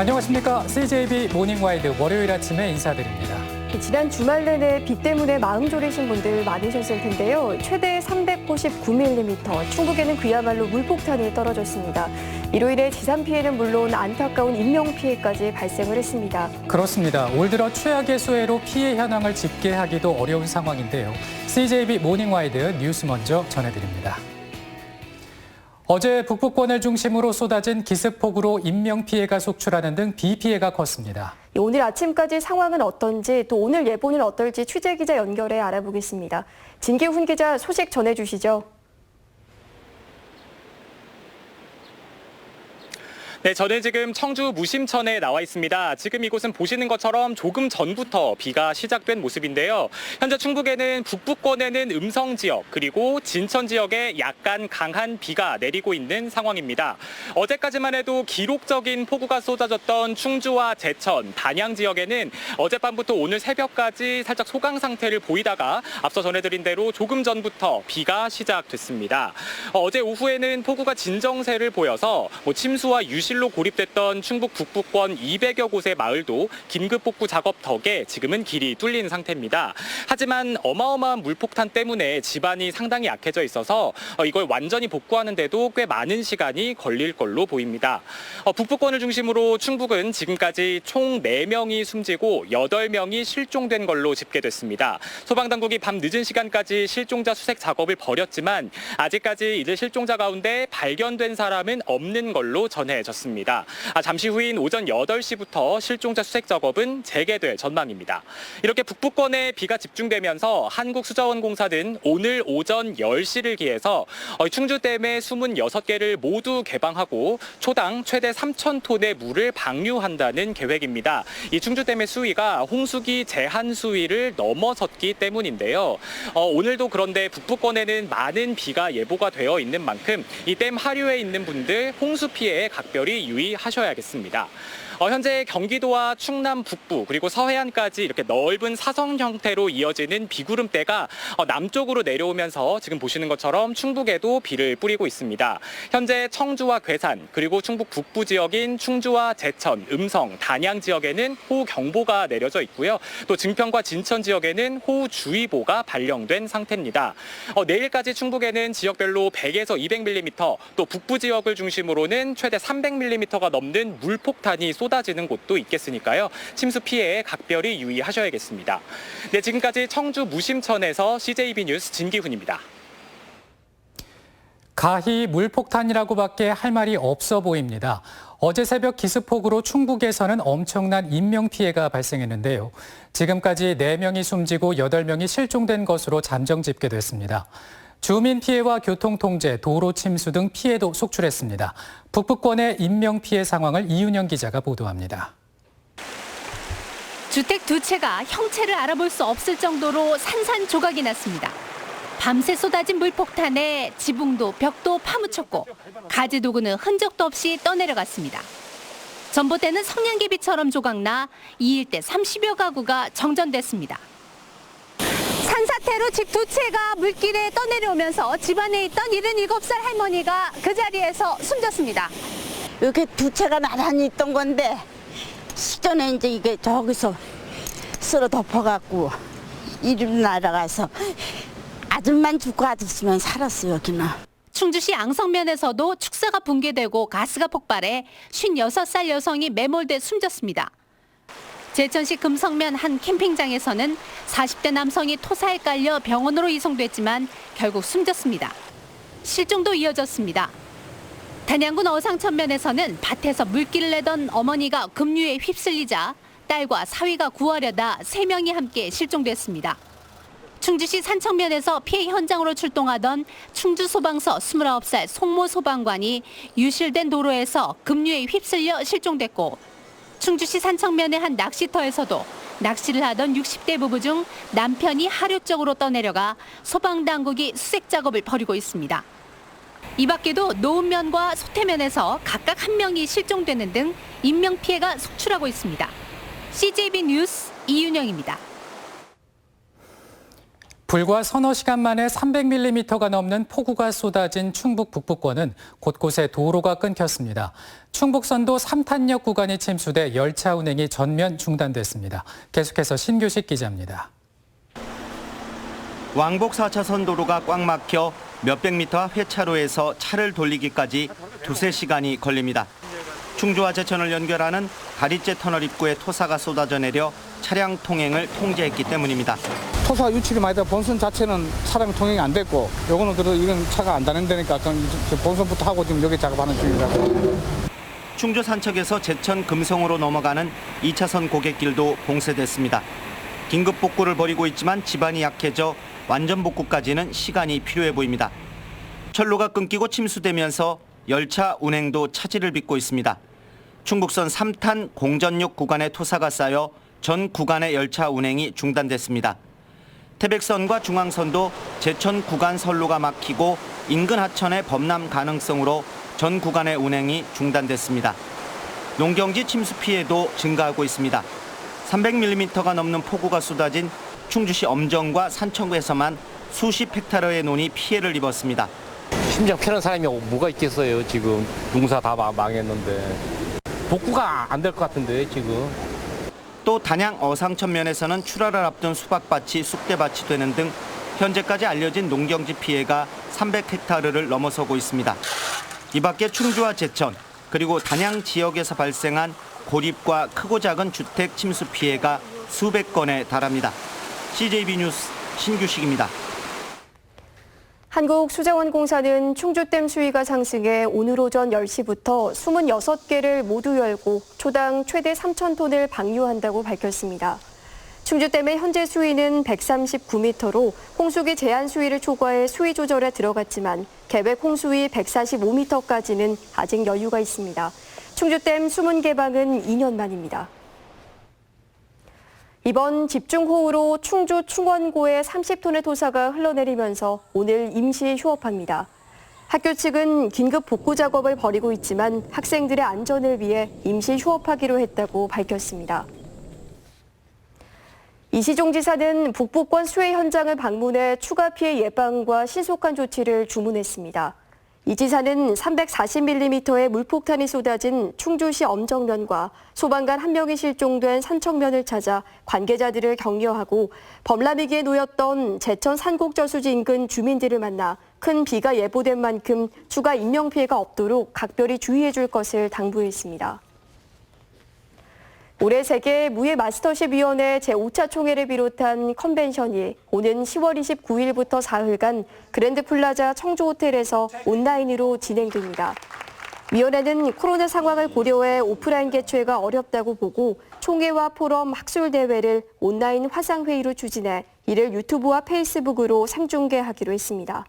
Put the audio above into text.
안녕하십니까. CJB 모닝와이드 월요일 아침에 인사드립니다. 지난 주말 내내 비 때문에 마음 졸이신 분들 많으셨을 텐데요. 최대 399mm, 충북에는 그야말로 물폭탄이 떨어졌습니다. 이로 인해 지산 피해는 물론 안타까운 인명 피해까지 발생을 했습니다. 그렇습니다. 올 들어 최악의 수해로 피해 현황을 집계하기도 어려운 상황인데요. CJB 모닝와이드 뉴스 먼저 전해드립니다. 어제 북부권을 중심으로 쏟아진 기습폭우로 인명피해가 속출하는 등 비 피해가 컸습니다. 오늘 아침까지 상황은 어떤지, 또 오늘 예보는 어떨지 취재기자 연결해 알아보겠습니다. 진기훈 기자 소식 전해주시죠. 네, 저는 지금 청주 무심천에 나와 있습니다. 지금 이곳은 보시는 것처럼 조금 전부터 비가 시작된 모습인데요. 현재 충북에는 북부권에는 음성 지역 그리고 진천 지역에 약간 강한 비가 내리고 있는 상황입니다. 어제까지만 해도 기록적인 폭우가 쏟아졌던 충주와 제천, 단양 지역에는 어젯밤부터 오늘 새벽까지 살짝 소강 상태를 보이다가 앞서 전해드린 대로 조금 전부터 비가 시작됐습니다. 어제 오후에는 폭우가 진정세를 보여서 침수와 유실로 고립됐던 충북 북부권 200여 곳의 마을도 긴급 복구 작업 덕에 지금은 길이 뚫린 상태입니다. 하지만 어마어마한 물폭탄 때문에 집안이 상당히 약해져 있어서 이걸 완전히 복구하는데도 꽤 많은 시간이 걸릴 걸로 보입니다. 북부권을 중심으로 충북은 지금까지 총 4명이 숨지고 8명이 실종된 걸로 집계됐습니다. 소방당국이 밤 늦은 시간까지 실종자 수색 작업을 벌였지만 아직까지 이들 실종자 가운데 발견된 사람은 없는 걸로 전해졌습니다. 잠시 후인 오전 8시부터 실종자 수색 작업은 재개될 전망입니다. 이렇게 북부권에 비가 집중되면서 한국수자원공사는 오늘 오전 10시를 기해서 충주댐의 26개를 모두 개방하고 초당 최대 3,000톤의 물을 방류한다는 계획입니다. 이 충주댐의 수위가 홍수기 제한 수위를 넘어섰기 때문인데요. 오늘도 그런데 북부권에는 많은 비가 예보가 되어 있는 만큼 이 댐 하류에 있는 분들 홍수 피해에 각별히 유의하셔야겠습니다. 현재 경기도와 충남 북부 그리고 서해안까지 이렇게 넓은 사선 형태로 이어지는 비구름대가 남쪽으로 내려오면서 지금 보시는 것처럼 충북에도 비를 뿌리고 있습니다. 현재 청주와 괴산 그리고 충북 북부 지역인 충주와 제천, 음성, 단양 지역에는 호우경보가 내려져 있고요. 또 증평과 진천 지역에는 호우주의보가 발령된 상태입니다. 내일까지 충북에는 지역별로 100에서 200mm, 또 북부 지역을 중심으로는 최대 300mm가 넘는 물폭탄이 쏟아지는 곳도 있겠으니까요. 침수 피해에 각별히 유의하셔야겠습니다. 네, 지금까지 청주 무심천에서 CJB 뉴스 진기훈입니다. 가히 물폭탄이라고밖에 할 말이 없어 보입니다. 어제 새벽 기습폭우로 충북에서는 엄청난 인명피해가 발생했는데요. 지금까지 4명이 숨지고 8명이 실종된 것으로 잠정 집계됐습니다. 주민 피해와 교통 통제, 도로 침수 등 피해도 속출했습니다. 북부권의 인명피해 상황을 이윤영 기자가 보도합니다. 주택 2채가 형체를 알아볼 수 없을 정도로 산산조각이 났습니다. 밤새 쏟아진 물폭탄에 지붕도 벽도 파묻혔고 가지 도구는 흔적도 없이 떠내려갔습니다. 전봇대는 성냥개비처럼 조각나 이 일대 30여 가구가 정전됐습니다. 산사태로 집 2채가 물길에 떠내려오면서 집안에 있던 77살 할머니가 그 자리에서 숨졌습니다. 이렇게 2채가 나란히 있던 건데 시전에 이제 이게 저기서 쓸어 덮어갖고 이리로 날아가서 아들만 죽고 아들 쓰면 살았어요, 여기는. 충주시 앙성면에서도 축사가 붕괴되고 가스가 폭발해 56살 여성이 매몰돼 숨졌습니다. 제천시 금성면 한 캠핑장에서는 40대 남성이 토사에 깔려 병원으로 이송됐지만 결국 숨졌습니다. 실종도 이어졌습니다. 단양군 어상천면에서는 밭에서 물기를 내던 어머니가 급류에 휩쓸리자 딸과 사위가 구하려다 3명이 함께 실종됐습니다. 충주시 산청면에서 피해 현장으로 출동하던 충주소방서 29살 송모 소방관이 유실된 도로에서 급류에 휩쓸려 실종됐고, 충주시 산청면의 한 낚시터에서도 낚시를 하던 60대 부부 중 남편이 하류 쪽으로 떠내려가 소방당국이 수색 작업을 벌이고 있습니다. 이 밖에도 노은면과 소태면에서 각각 1명이 실종되는 등 인명피해가 속출하고 있습니다. CJB 뉴스 이윤영입니다. 불과 서너 시간 만에 300mm가 넘는 폭우가 쏟아진 충북 북부권은 곳곳에 도로가 끊겼습니다. 충북선도 3탄역 구간이 침수돼 열차 운행이 전면 중단됐습니다. 계속해서 신규식 기자입니다. 왕복 4차선 도로가 꽉 막혀 몇백 미터 앞 회차로에서 차를 돌리기까지 두세 시간이 걸립니다. 충주와 제천을 연결하는 다리째 터널 입구에 토사가 쏟아져 내려 차량 통행을 통제했기 때문입니다. 토사 유출이 많이 되다 본선 자체는 차량 통행이 안 됐고, 요거는 그래도 이건 차가 안 다닌다니까 본선부터 하고 지금 여기 작업하는 중이라고. 충주 산척에서 제천 금성으로 넘어가는 2차선 고갯길도 봉쇄됐습니다. 긴급 복구를 벌이고 있지만 지반이 약해져 완전 복구까지는 시간이 필요해 보입니다. 철로가 끊기고 침수되면서 열차 운행도 차질을 빚고 있습니다. 충북선 3탄 공전역 구간에 토사가 쌓여 전 구간의 열차 운행이 중단됐습니다. 태백선과 중앙선도 제천 구간 선로가 막히고 인근 하천의 범람 가능성으로 전 구간의 운행이 중단됐습니다. 농경지 침수 피해도 증가하고 있습니다. 300mm가 넘는 폭우가 쏟아진 충주시 엄정과 산청구에서만 수십 헥타르의 논이 피해를 입었습니다. 심장 편한 사람이 뭐가 있겠어요. 지금 농사 다 망했는데 복구가 안 될 것 같은데 지금. 또 단양 어상천면에서는 출하를 앞둔 수박밭이 쑥대밭이 되는 등 현재까지 알려진 농경지 피해가 300헥타르를 넘어서고 있습니다. 이 밖에 충주와 제천 그리고 단양 지역에서 발생한 고립과 크고 작은 주택 침수 피해가 수백 건에 달합니다. CJB 뉴스 신규식입니다. 한국수자원공사는 충주댐 수위가 상승해 오늘 오전 10시부터 26개를 모두 열고 초당 최대 3,000톤을 방류한다고 밝혔습니다. 충주댐의 현재 수위는 139m로 홍수기 제한 수위를 초과해 수위 조절에 들어갔지만 계획 홍수위 145m까지는 아직 여유가 있습니다. 충주댐 수문 개방은 2년 만입니다. 이번 집중호우로 충주 충원고에 30톤의 토사가 흘러내리면서 오늘 임시 휴업합니다. 학교 측은 긴급 복구 작업을 벌이고 있지만 학생들의 안전을 위해 임시 휴업하기로 했다고 밝혔습니다. 이시종 지사는 북부권 수해 현장을 방문해 추가 피해 예방과 신속한 조치를 주문했습니다. 이 지사는 340mm의 물폭탄이 쏟아진 충주시 엄정면과 소방관 1명이 실종된 산청면을 찾아 관계자들을 격려하고 범람 위기에 놓였던 제천 산곡저수지 인근 주민들을 만나 큰 비가 예보된 만큼 추가 인명피해가 없도록 각별히 주의해 줄 것을 당부했습니다. 올해 세계 무예 마스터십 위원회 제5차 총회를 비롯한 컨벤션이 오는 10월 29일부터 사흘간 그랜드 플라자 청주 호텔에서 온라인으로 진행됩니다. 위원회는 코로나 상황을 고려해 오프라인 개최가 어렵다고 보고 총회와 포럼, 학술 대회를 온라인 화상회의로 추진해 이를 유튜브와 페이스북으로 생중계하기로 했습니다.